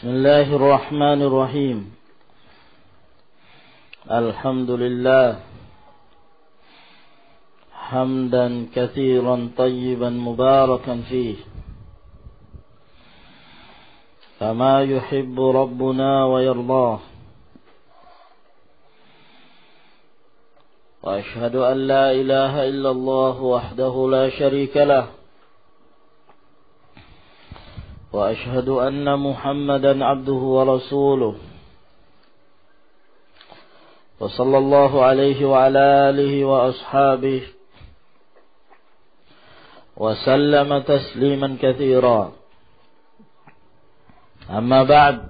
بسم الله الرحمن الرحيم الحمد لله حمدا كثيرا طيبا مباركا فيه كما يحب ربنا ويرضاه وأشهد أن لا إله إلا الله وحده لا شريك له وأشهد أن محمدا عبده ورسوله وصلى الله عليه وعلى آله وأصحابه وسلم تسليما كثيرا أما بعد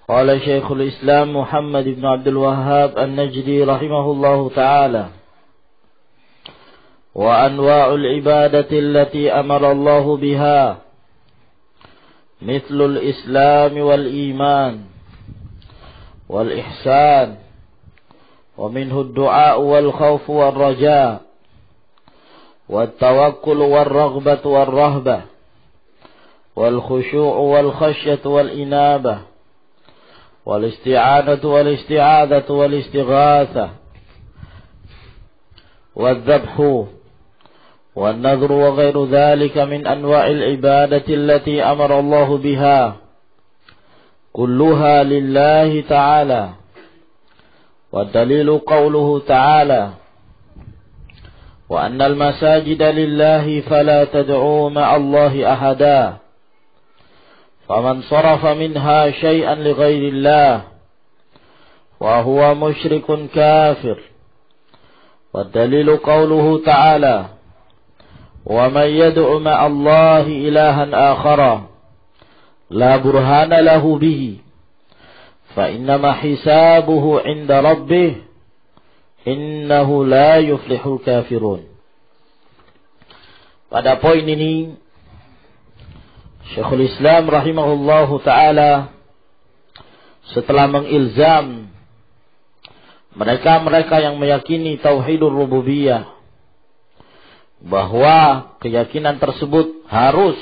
قال شيخ الإسلام محمد بن عبد الوهاب النجدي رحمه الله تعالى وأنواع العبادة التي أمر الله بها مثل الإسلام والإيمان والإحسان ومنه الدعاء والخوف والرجاء والتوكل والرغبة والرهبة والخشوع والخشية والإنابة والاستعانة والاستعاذة والاستغاثة والذبح والنذر وغير ذلك من أنواع العبادة التي أمر الله بها كلها لله تعالى والدليل قوله تعالى وأن المساجد لله فلا تدعوا مع الله أحدا فمن صرف منها شيئا لغير الله وهو مشرك كافر والدليل قوله تعالى ومن يدع مع الله إلها آخر لا برهان له به فإنما حسابه عند ربه إنه لا يفلح الكافرون. Pada poin ini Syekhul Islam rahimahullahu ta'ala setelah mengilzam mereka yang meyakini tauhidur rububiyah bahwa keyakinan tersebut harus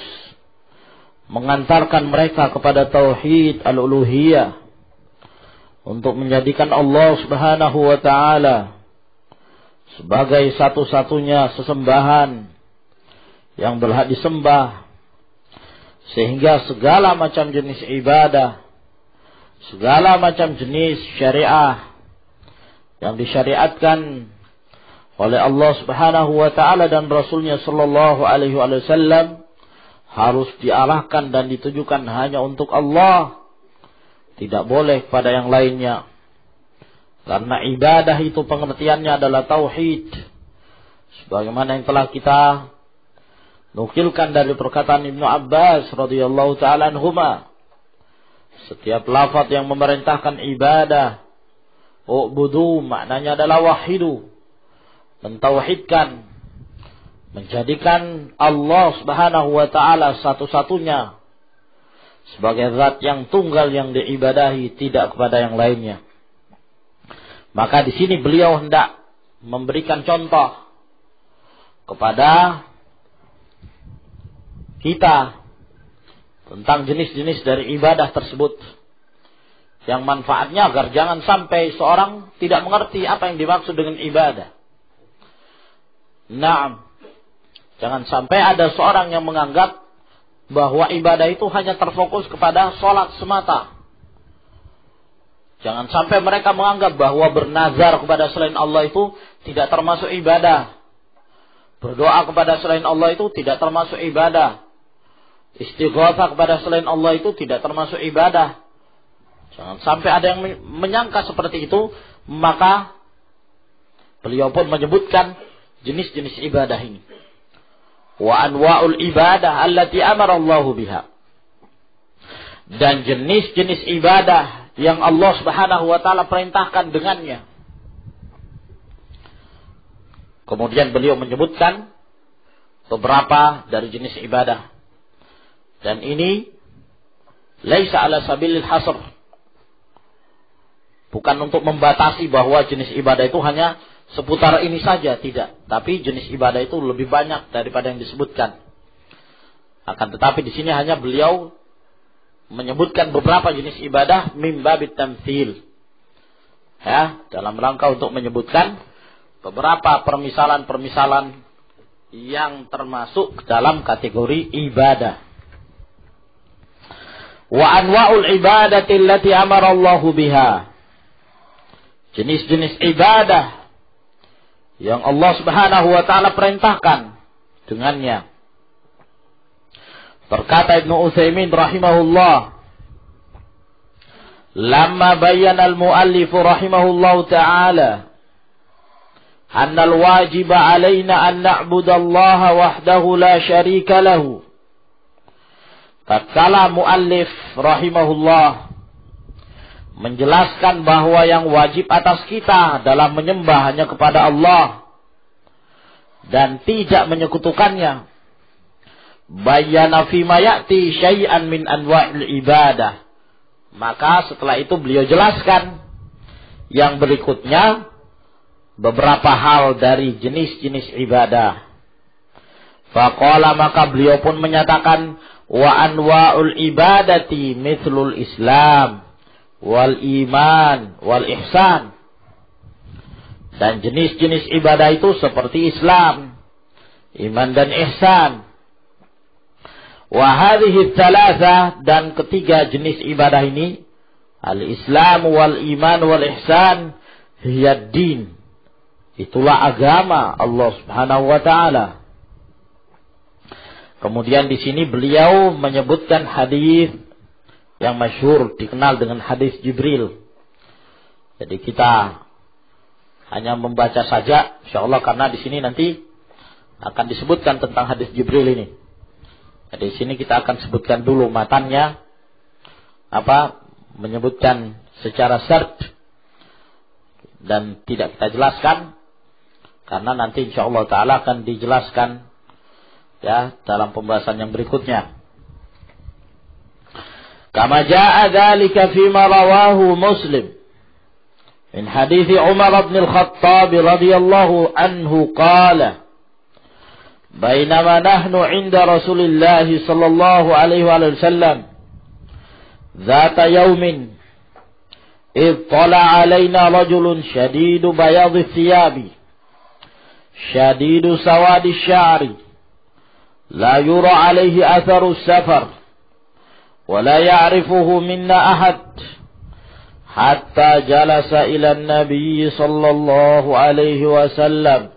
mengantarkan mereka kepada tauhid al-uluhiyah untuk menjadikan Allah Subhanahu wa taala sebagai satu-satunya sesembahan yang berhak disembah, sehingga segala macam jenis ibadah, segala macam jenis syariah yang disyariatkan oleh Allah Subhanahu wa taala dan Rasulnya sallallahu alaihi wasallam harus diarahkan dan ditujukan hanya untuk Allah, tidak boleh pada yang lainnya. Karena ibadah itu pengertiannya adalah tauhid, sebagaimana yang telah kita nukilkan dari perkataan Ibnu Abbas radhiyallahu taala anhuma. Setiap lafaz yang memerintahkan ibadah, u'budu, maknanya adalah wahidu, mentauhidkan, menjadikan Allah Subhanahu wa taala satu-satunya sebagai zat yang tunggal yang diibadahi, tidak kepada yang lainnya. Maka di sini beliau hendak memberikan contoh kepada kita tentang jenis-jenis dari ibadah tersebut yang manfaatnya agar jangan sampai seorang tidak mengerti apa yang dimaksud dengan ibadah. Naam, jangan sampai ada seorang yang menganggap bahwa ibadah itu hanya terfokus kepada sholat semata. Jangan sampai mereka menganggap bahwa bernazar kepada selain Allah itu tidak termasuk ibadah. Berdoa kepada selain Allah itu tidak termasuk ibadah. Istighatsah kepada selain Allah itu tidak termasuk ibadah. Jangan sampai ada yang menyangka seperti itu. Maka beliau pun menyebutkan jenis-jenis ibadah ini. Wa anwa'ul ibadah allati amara Allahu biha. Dan jenis-jenis ibadah yang Allah Subhanahu wa taala perintahkan dengannya. Kemudian beliau menyebutkan beberapa dari jenis ibadah. Dan ini laisa ala sabilil hasr. Bukan untuk membatasi bahwa jenis ibadah itu hanya seputar ini saja, tidak. Tapi jenis ibadah itu lebih banyak daripada yang disebutkan. Akan tetapi di sini hanya beliau menyebutkan beberapa jenis ibadah mimbabit tamtsil. Ya, dalam rangka untuk menyebutkan beberapa permisalan-permisalan yang termasuk dalam kategori ibadah. Wa anwa'ul ibadati allati amara Allahu biha. Jenis-jenis ibadah yang Allah Subhanahu wa taala perintahkan dengannya. Berkata Ibnu Utsaimin rahimahullah, lamma bayyana al-muallif rahimahullahu ta'ala anna al-wajiba 'alaina an na'budallaha wahdahu la syarika lahu. Tatkala muallif rahimahullah menjelaskan bahwa yang wajib atas kita dalam menyembah hanya kepada Allah dan tidak menyekutukannya, bayyana fi ma ya'ti syai'an min anwa'il ibadah. Maka setelah itu beliau jelaskan yang berikutnya beberapa hal dari jenis-jenis ibadah. Faqala, maka beliau pun menyatakan, wa anwa'ul ibadati mithlul Islam wal iman wal ihsan. Dan jenis-jenis ibadah itu seperti Islam, iman dan ihsan. Wa hadhihi thalatha, dan ketiga jenis ibadah ini, al-Islam wal iman wal ihsan, hiya din. Itulah agama Allah Subhanahu wa taala. Kemudian di sini beliau menyebutkan hadis yang masyhur dikenal dengan hadis Jibril. Jadi kita hanya membaca saja insyaallah, karena di sini nanti akan disebutkan tentang hadis Jibril ini. Jadi di sini kita akan sebutkan dulu matannya, menyebutkan secara sert dan tidak kita jelaskan, karena nanti insyaallah taala akan dijelaskan ya dalam pembahasan yang berikutnya. Kama jaa dzalika fi ma rawahu Muslim min hadits Umar bin Al-Khattab radhiyallahu anhu qala bainama nahnu 'inda Rasulillah sallallahu alaihi wasallam ذات يوم إذ طلع علينا رجل شديد بياض الثياب شديد سواد الشعر لا يرى عليه أثر السفر ولا يعرفه منا أحد حتى جلس إلى النبي صلى الله عليه وسلم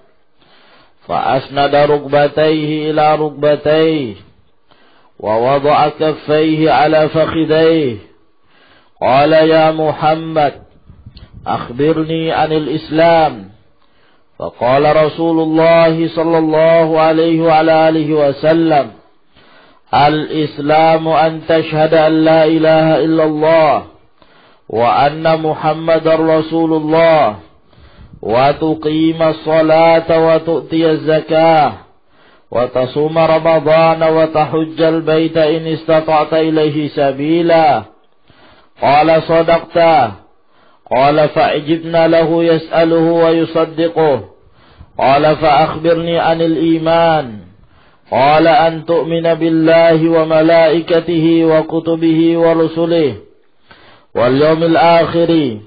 فأسند ركبتيه إلى ركبتيه ووضع كفيه على فخذيه قال يا محمد أخبرني عن الإسلام فقال رسول الله صلى الله عليه وعلى آله وسلم الإسلام أن تشهد أن لا إله إلا الله وأن محمد رسول الله وتقيم الصلاة وتؤتي الزكاة وتصوم رمضان وتحج البيت إن استطعت إليه سبيلا قال صدقت قال فأجبنا له يسأله ويصدقه قال فأخبرني عن الإيمان قال أن تؤمن بالله وملائكته وكتبه ورسله واليوم الآخر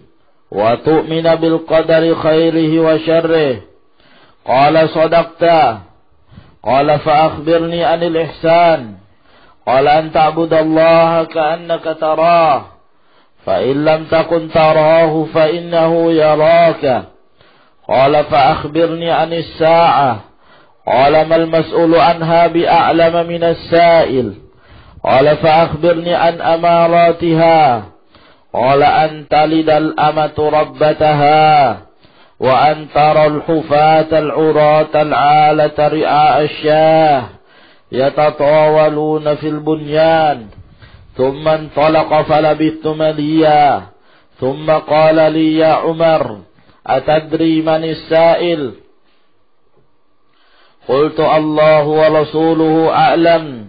وتؤمن بالقدر خيره وشره قال صدقت قال فأخبرني عن الإحسان قال أن تعبد الله كأنك تراه فإن لم تكن تراه فإنه يراك قال فأخبرني عن الساعة قال ما المسؤول عنها بأعلم من السائل قال فأخبرني عن أماراتها قال أن تلد الأمة ربتها وأن ترى الحفاة العراة العالة رعاء الشاه يتطاولون في البنيان ثم انطلق فلبثت مليا ثم قال لي يا عمر أتدري من السائل قلت الله ورسوله أعلم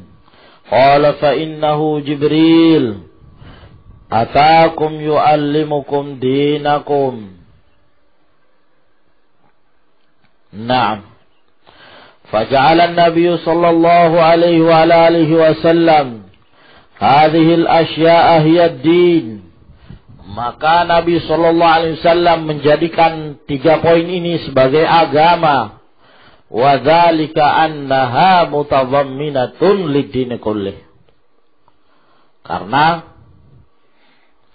قال فإنه جبريل أتاكم يعلمكم دينكم نعم فجعل النبي صلى الله عليه وعلى آله وسلم hadhil asya'a hiya ad-din. Maka Nabi sallallahu alaihi wasallam menjadikan 3 poin ini sebagai agama. Wa dzalika annaha mutadhamminatun lid-din kullih. Karena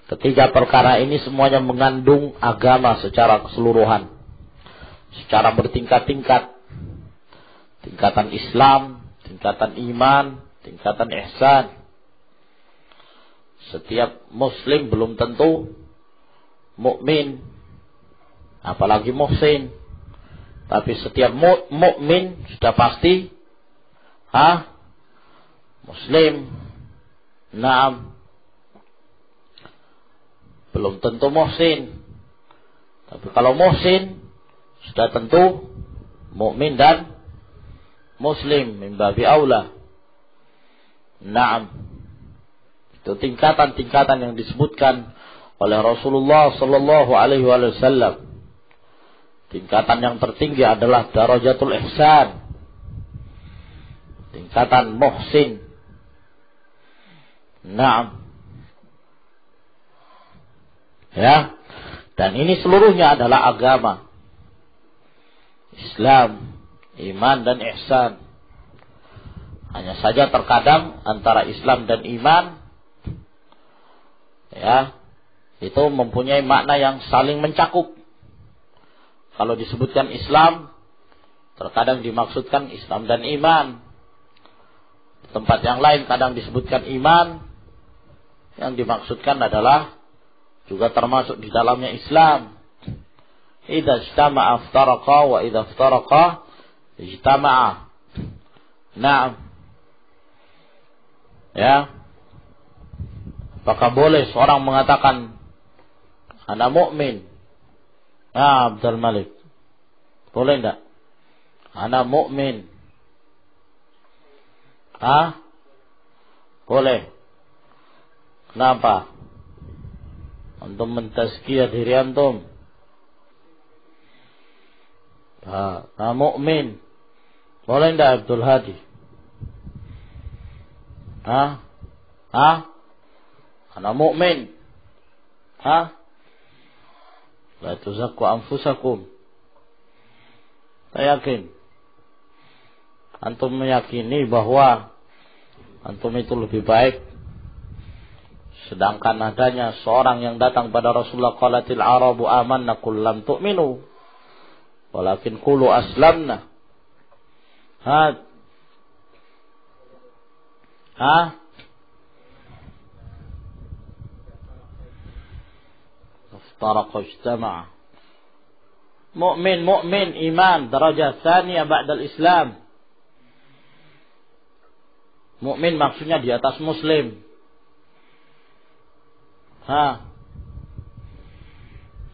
ketiga perkara ini semuanya mengandung agama secara keseluruhan. Secara bertingkat-tingkat. Tingkatan Islam, tingkatan iman, tingkatan ihsan. Setiap muslim belum tentu mukmin, apalagi muhsin. Tapi setiap mukmin sudah pasti muslim. Naam. Belum tentu muhsin. Tapi kalau muhsin sudah tentu mukmin dan muslim min babi aula. Naam. Itu tingkatan-tingkatan yang disebutkan oleh Rasulullah sallallahu alaihi wasallam. Tingkatan yang tertinggi adalah darajatul ihsan. Tingkatan muhsin. Naam. Ya. Dan ini seluruhnya adalah agama. Islam, iman dan ihsan. Hanya saja terkadang antara Islam dan iman itu mempunyai makna yang saling mencakup. Kalau disebutkan Islam, terkadang dimaksudkan Islam dan iman. Di tempat yang lain kadang disebutkan iman, yang dimaksudkan adalah juga termasuk di dalamnya Islam. Idza ijtama'a iftaraqa wa idza iftaraqa ijtama'a. Naam. Ya. Apakah boleh seorang mengatakan ana mukmin? Abdul Malik. Boleh enggak? Ana mukmin. Boleh. Kenapa? Antum mentazkiyah diri antum. Ana mukmin. Boleh enggak Abdul Hadi? Ana mukmin. La tuzakku anfusakum. Saya yakin. Antum meyakini bahwa antum itu lebih baik. Sedangkan adanya seorang yang datang pada Rasulullah, qalatil arabu amanna qul lam tu'minu walakin qulu aslamna. Iftaraqa ijtama'a. Mu'min iman darajah tsaniyah ba'dal Islam. Mu'min maksudnya di atas muslim.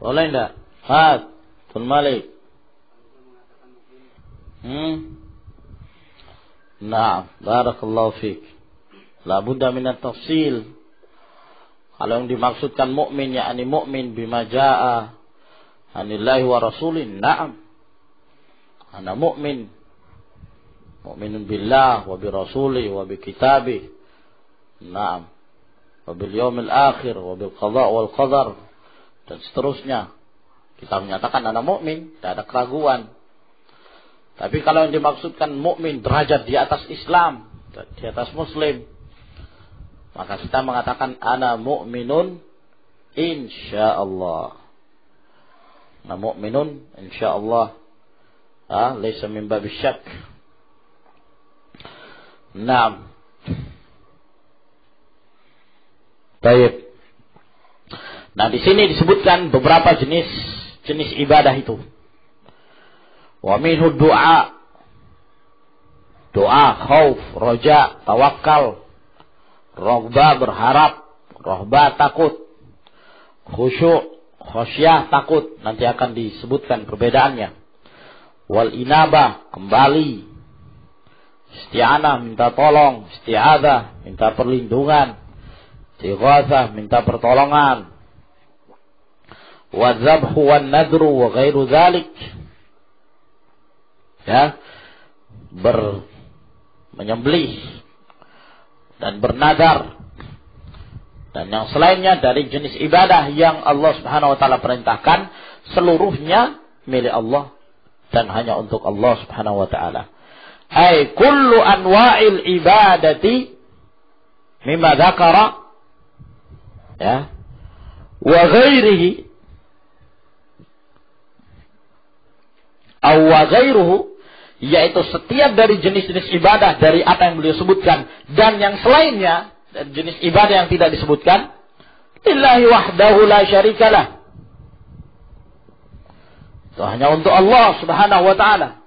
Boleh enggak? Tun Malik. Nah, barakallahu fiik. La budda min at-tafsil. Kalau yang dimaksudkan mukmin yakni mukmin bima jaa anillahi wa rasulin. Na'am. Ana mukmin. Mukminun billah wa bi rasulih wa bi kitabih. Na'am. Wa bil yaumil akhir wa bil qada wal qadar dan seterusnya. Kita menyatakan ana mukmin, tidak ada keraguan. Tapi kalau yang dimaksudkan mukmin derajat di atas Islam, di atas muslim, maka kita mengatakan ana mu'minun insyaallah. Ana mu'minun insyaallah. Laisa min bab syak. Naam. Baik. Nah, di sini disebutkan beberapa jenis ibadah itu. Wa minhu du'a. Doa, khauf, roja, tawakal, roghbah berharap, rohbah takut, khusyuk, khosyah takut, nanti akan disebutkan perbedaannya. Wal inabah kembali, isti'anah minta tolong, isti'adzah minta perlindungan, istighatsah minta pertolongan, wadzabhu wan nadru wa ghairu dzalik. Ya, menyembelih dan bernadar Dan yang selainnya dari jenis ibadah yang Allah Subhanahu wa taala perintahkan, seluruhnya milik Allah dan hanya untuk Allah Subhanahu wa taala. Ai kullu anwa'il ibadati mimma dzakara ya wa ghairihi aw wa ghairuhu, yaitu setiap dari jenis-jenis ibadah dari apa yang beliau sebutkan dan yang selainnya jenis ibadah yang tidak disebutkan, lillahi wahdahu la syarikalah, itu hanya untuk Allah Subhanahu wa taala,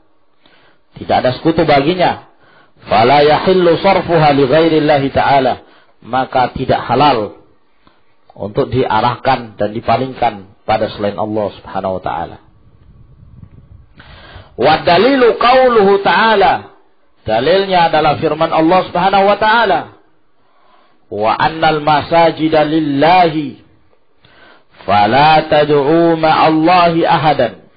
tidak ada sekutu baginya. Fala yahillu sarfuha li ghairillahi ta'ala, maka tidak halal untuk diarahkan dan dipalingkan pada selain Allah Subhanahu wa taala. Wa dalilu qauluhu ta'ala, dalilnya adalah firman Allah Subhanahu wa taala, wa annal masajida lillahi fala tad'u ma'allahi ahadan,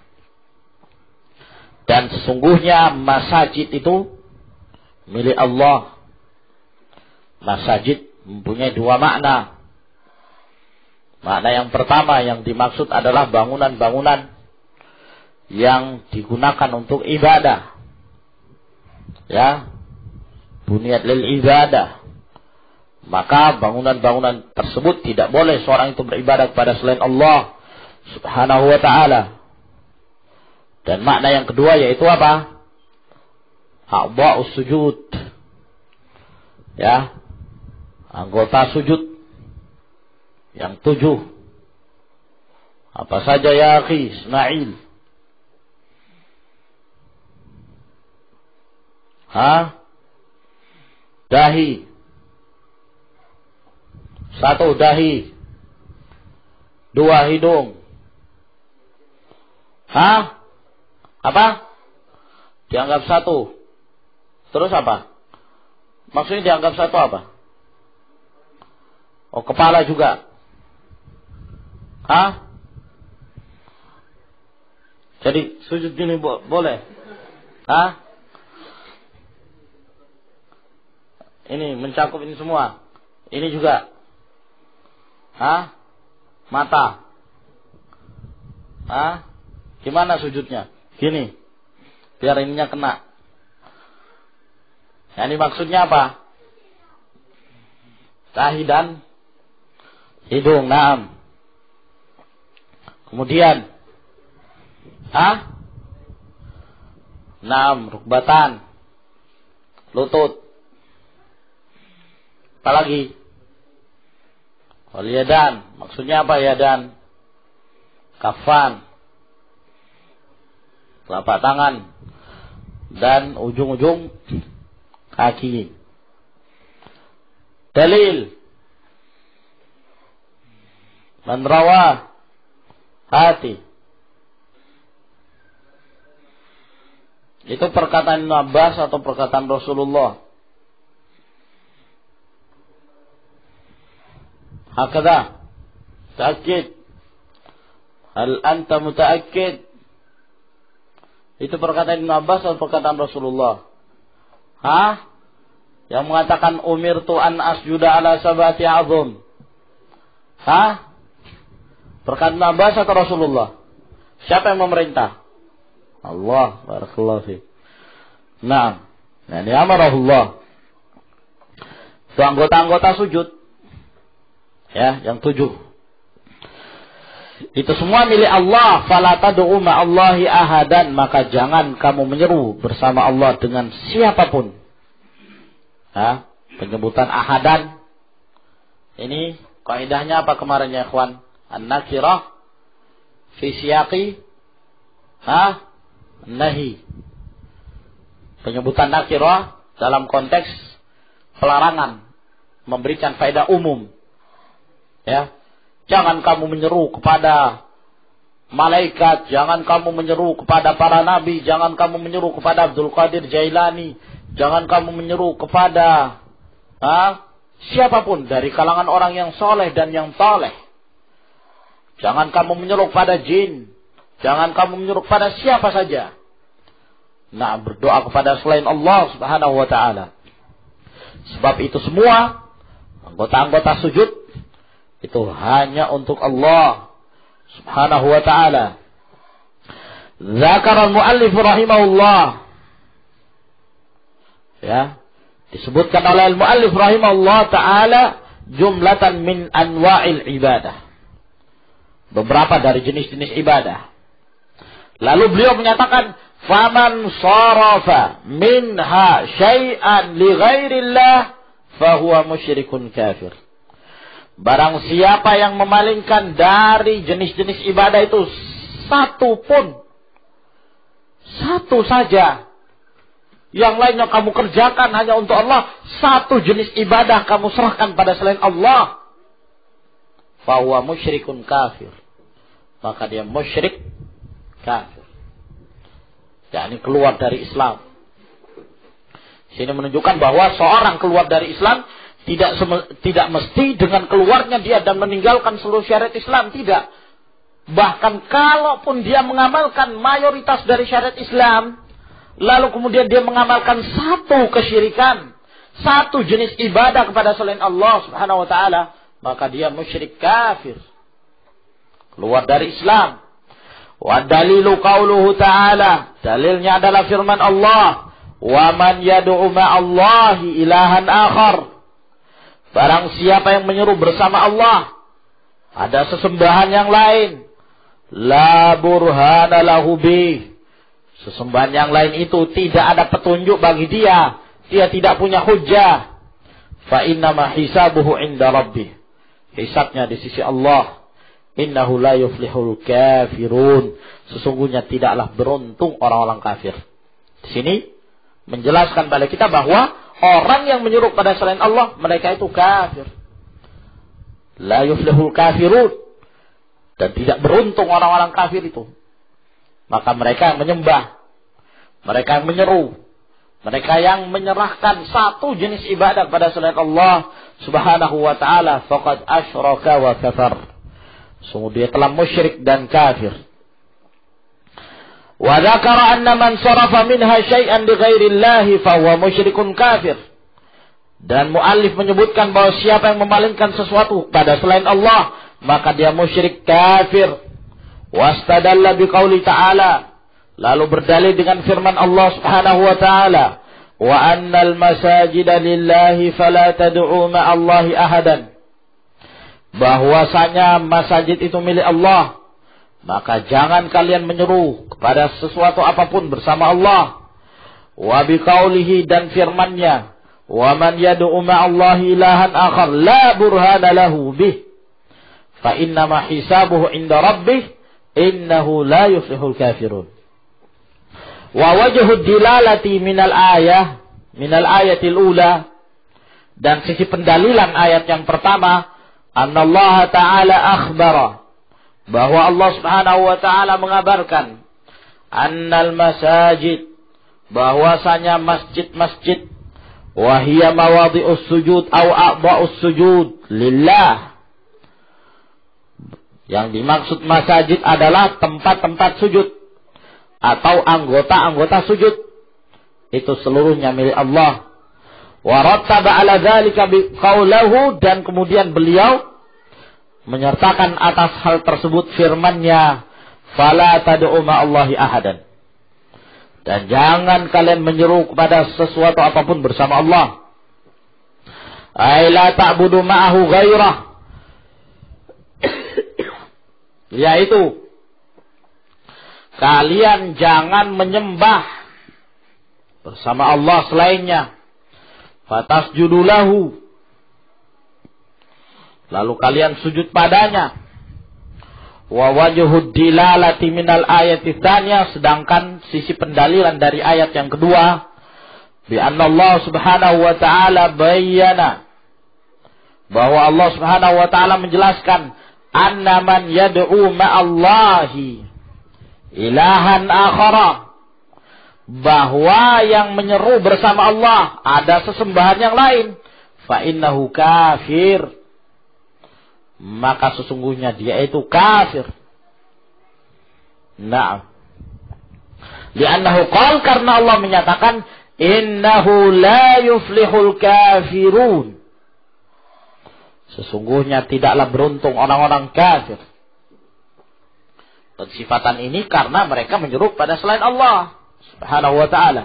dan sesungguhnya masajid itu milik Allah. Masajid mempunyai dua makna. Makna yang pertama yang dimaksud adalah bangunan-bangunan yang digunakan untuk ibadah, ya, bunyat lil ibadah. Maka bangunan-bangunan tersebut tidak boleh seorang itu beribadah kepada selain Allah Subhanahu wa ta'ala. Dan makna yang kedua yaitu apa? A'dha'us sujud, ya, anggota sujud yang 7. Apa saja ya akhi Ismail? Dahi. 1 dahi, 2 hidung. Apa? Dianggap 1. Terus apa? Maksudnya dianggap 1 apa? Oh, kepala juga. Jadi sujud gini boleh? Ini mencakup ini semua. Ini juga. Mata. Gimana sujudnya? Gini. Biar ininya kena. Nah, ini maksudnya apa? Dahi dan hidung. Naam. Kemudian. Naam. Rukbatan. Lutut. Apalagi? Wal yadan, maksudnya apa yadan? Kafan, telapak tangan, dan ujung-ujung kaki. Dalil, man rawa hati. Itu perkataan Ibnu Abbas atau perkataan Rasulullah? Hakadha. Ta'akkid. Hal anta muta'akkid? Itu perkataan Ibnu Abbas atau perkataan Rasulullah? Yang mengatakan umirtu an asjuda ala sabati azum. Perkataan Ibnu Abbas atau Rasulullah? Siapa yang memerintah? Allah. Barakallahu fiik. Nah, ini amarahullah. Itu anggota-anggota sujud. Ya, yang 7. Itu semua milik Allah. Fala tad'u ma'allahi ahadan, maka jangan kamu menyeru bersama Allah dengan siapapun. Penyebutan ahadan ini kaidahnya apa kemarin ya ikhwan? An-nakirah fi siyaqi nahi. Penyebutan nakirah dalam konteks pelarangan, memberikan faedah umum. Ya, jangan kamu menyeru kepada malaikat, jangan kamu menyeru kepada para nabi, jangan kamu menyeru kepada Abdul Qadir Jailani, jangan kamu menyeru kepada siapapun dari kalangan orang yang soleh dan yang saleh. Jangan kamu menyeru kepada jin, jangan kamu menyeru kepada siapa saja. Nah, berdoa kepada selain Allah Subhanahu wa ta'ala. Sebab itu semua anggota-anggota sujud itu hanya untuk Allah subhanahu wa ta'ala. Zakar al-muallif rahimahullah, ya, disebutkan oleh al-muallif rahimahullah ta'ala jumlatan min anwa'il ibadah, beberapa dari jenis-jenis ibadah. Lalu beliau menyatakan, faman sarafa minha syai'an li ghairillah fahuwa musyrikun kafir. Barang siapa yang memalingkan dari jenis-jenis ibadah itu satu pun, satu saja, yang lainnya kamu kerjakan hanya untuk Allah, satu jenis ibadah kamu serahkan pada selain Allah, fahuwa musyrikun kafir, maka dia musyrik kafir, yakni keluar dari Islam. Sini menunjukkan bahwa seorang keluar dari Islam tidak mesti dengan keluarnya dia dan meninggalkan seluruh syariat Islam, tidak. Bahkan kalaupun dia mengamalkan mayoritas dari syariat Islam, lalu kemudian dia mengamalkan satu kesyirikan, satu jenis ibadah kepada selain Allah subhanahu wa ta'ala, maka dia musyrik kafir, keluar dari Islam. Wa dalilu qauluhu ta'ala, dalilnya adalah firman Allah, wa man yad'u ma'allahi ilahan akhar, barang siapa yang menyeru bersama Allah ada sesembahan yang lain, la burhana lahu bih, sesembahan yang lain itu tidak ada petunjuk bagi dia tidak punya hujjah, fa innama hisabuhu inda rabbih, hisabnya di sisi Allah. Innahu la yuflihul kafirun, sesungguhnya tidaklah beruntung orang-orang kafir. Di sini menjelaskan pada kita bahwa orang yang menyeru pada selain Allah, mereka itu kafir. La yuflihul kafirun, dan tidak beruntung orang-orang kafir itu. Maka mereka yang menyembah, mereka yang menyeru, mereka yang menyerahkan satu jenis ibadah pada selain Allah subhanahu wa ta'ala, faqad asyraka wa kafar, sungguh dia telah musyrik dan kafir. Wa dzakara anna man sarafa minha syai'an li ghairillahi fa huwa musyrikun kafir. Dan muallif menyebutkan bahwa siapa yang memalingkan sesuatu pada selain Allah, maka dia musyrik kafir. Wastadalla biqauli ta'ala, lalu berdalil dengan firman Allah subhanahu wa ta'ala, wa annal masajida lillahi fala tad'u ma'allahi ahadan, bahwasanya masjid itu milik Allah, maka jangan kalian menyeru kepada sesuatu apapun bersama Allah. Wa biqaulihi, dan firman-Nya, wa man yad'u ma'allahi ilahan akhar la burhana lahu bih fa innama hisabuhu inda rabbih innahu la yuflihul kafirun. Wa wajhu dilalati minal ayatil ula, dan sisi pendalilan ayat yang pertama, annallaha ta'ala akhbara, bahwa Allah subhanahu wa ta'ala mengabarkan, annal masajid, bahwasanya masjid-masjid, wahiyya mawadhi'us sujud au a'dha'us sujud lillah, yang dimaksud masjid adalah tempat-tempat sujud atau anggota-anggota sujud, itu seluruhnya milik Allah. Wa rattaba ala dzalika biqaulihi, dan kemudian beliau menyertakan atas hal tersebut firman-Nya, fala tad'u ma'allahi ahadan, dan jangan kalian menyeru kepada sesuatu apapun bersama Allah. Ay la ta'budu ma'ahu ghairah, yaitu kalian jangan menyembah bersama Allah selainnya. Fatasjudu lahu, lalu kalian sujud padanya. Wa wajhud dilalati minal ayati tsaniyah, sedangkan sisi pendalilan dari ayat yang kedua, bi anna Allah subhanahu wa ta'ala bayyana, bahwa Allah subhanahu wa ta'ala menjelaskan, anna man yad'u ma'allahi ilahan akhara, bahwa yang menyeru bersama Allah ada sesembahan yang lain, fa innahu kafir, maka sesungguhnya dia itu kafir. Nah, li'annahu qala, karena Allah menyatakan, innahu la yuflihul kafirun, Sesungguhnya tidaklah beruntung orang-orang kafir. Pensifatan ini karena mereka menyeru pada selain Allah Subhanahu wa ta'ala.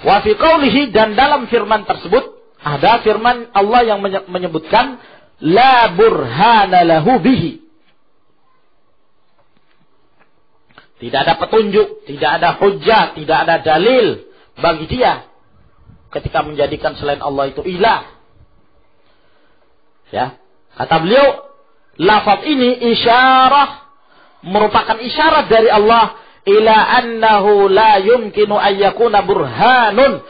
Wa fi qawlihi, dan dalam firman tersebut ada firman Allah yang menyebutkan la burhana lahu bihi. Tidak ada petunjuk, tidak ada hujjah, tidak ada dalil bagi dia ketika menjadikan selain Allah itu ilah. Ya, kata beliau, lafaz ini merupakan isyarat dari Allah ila annahu la yumkinu an yakuna burhanun,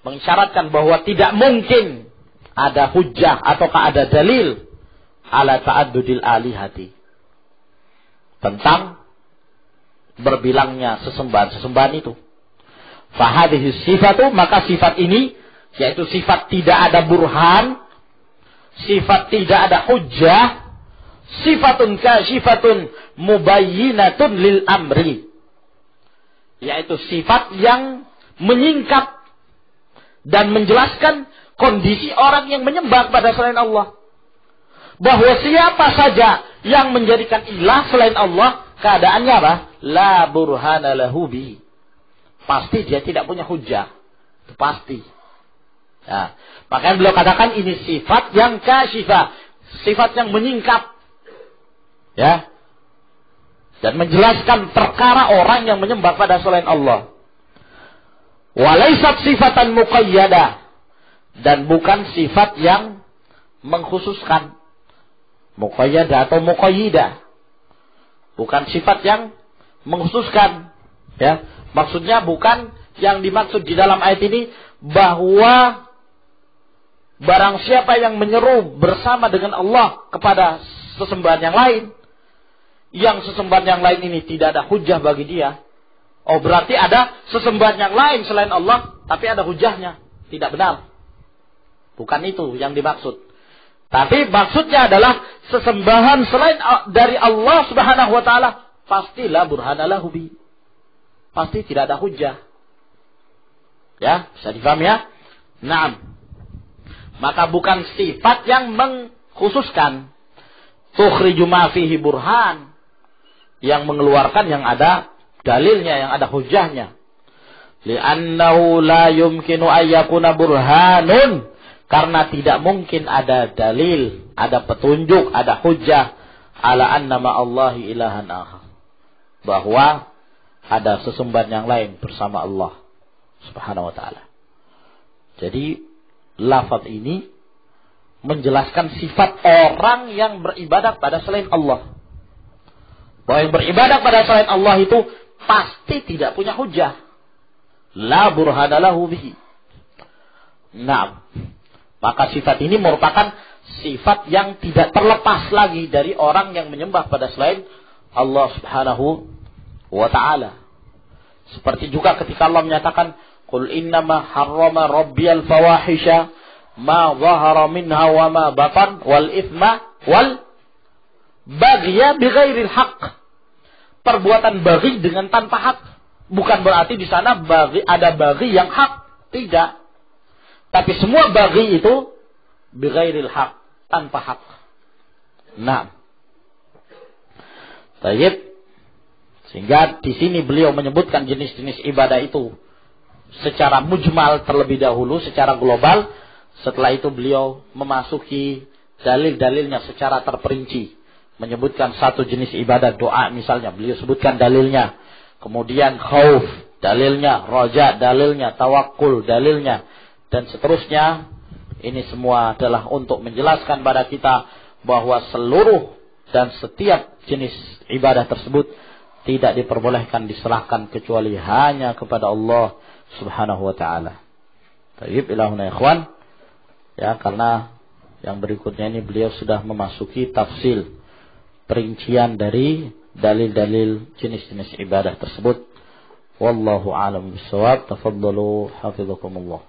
mengisyaratkan bahwa tidak mungkin ada hujjah ataukah ada dalil ala ta'addudil alihati, tentang berbilangnya sesembahan-sesembahan itu. Fahadhihi sifatu, maka sifat ini yaitu sifat tidak ada burhan, sifat tidak ada hujjah, sifatun kasyifatun mubayyinatun lil amri, yaitu sifat yang menyingkap dan menjelaskan kondisi orang yang menyembah pada selain Allah. Bahwa siapa saja yang menjadikan ilah selain Allah, keadaannya apa? La burhana lahu bi. Pasti dia tidak punya hujjah. Itu pasti. Nah, makanya beliau katakan ini sifat yang kasyifah, sifat yang menyingkap. Ya. Dan menjelaskan perkara orang yang menyembah pada selain Allah. Walaysat sifatan muqayyadah, dan bukan sifat yang mengkhususkan. Muqayyadah atau muqayyidah, bukan sifat yang mengkhususkan. Ya, maksudnya bukan yang dimaksud di dalam ayat ini bahwa barang siapa yang menyeru bersama dengan Allah kepada sesembahan yang lain, yang sesembahan yang lain ini tidak ada hujjah bagi dia, oh berarti ada sesembahan yang lain selain Allah tapi ada hujjahnya. Tidak benar. Bukan itu yang dimaksud. Tapi maksudnya adalah sesembahan selain dari Allah Subhanahu wa ta'ala pastilah burhana lahu bi. Pasti tidak ada hujjah. Ya, bisa difahami ya? Naam. Maka bukan sifat yang mengkhususkan. Tukhriju ma fihi burhan, yang mengeluarkan yang ada dalilnya, yang ada hujjahnya. Li'annahu la yumkinu ayyakuna burhanun, karena tidak mungkin ada dalil, ada petunjuk, ada hujjah ala annama Allahi ilahan akhar, bahwa ada sesembahan yang lain bersama Allah Subhanahu wa ta'ala. Jadi lafaz ini menjelaskan sifat orang yang beribadah pada selain Allah. Bahwa yang beribadah pada selain Allah itu pasti tidak punya hujjah. La burhana lahu bihi. Nah, maka sifat ini merupakan sifat yang tidak terlepas lagi dari orang yang menyembah pada selain Allah Subhanahu wa ta'ala. Seperti juga ketika Allah menyatakan, Qul innama harrama rabbiyal fawahisha ma zahara minha wa ma batan wal ithma wal baghya bighairil haqq. Perbuatan baghi dengan tanpa hak. Bukan berarti di sana ada baghi yang hak. Tidak. Tapi semua baghi itu bighairil haq, tanpa hak. Nah. Baik. Sehingga di sini beliau menyebutkan jenis-jenis ibadah itu secara mujmal terlebih dahulu, secara global. Setelah itu beliau memasuki dalil-dalilnya secara terperinci. Menyebutkan satu jenis ibadah, doa misalnya, beliau sebutkan dalilnya. Kemudian khauf, dalilnya. Raja, dalilnya. Tawakkul, dalilnya. Dan seterusnya. Ini semua adalah untuk menjelaskan pada kita bahwa seluruh dan setiap jenis ibadah tersebut tidak diperbolehkan diserahkan kecuali hanya kepada Allah Subhanahu wa ta'ala. Tayyib ilahuna ikhwan. Ya, karena yang berikutnya ini beliau sudah memasuki tafsil, perincian dari dalil-dalil jenis-jenis ibadah tersebut. Wallahu a'lam bishawab. Tafaddalu hafizakumullah.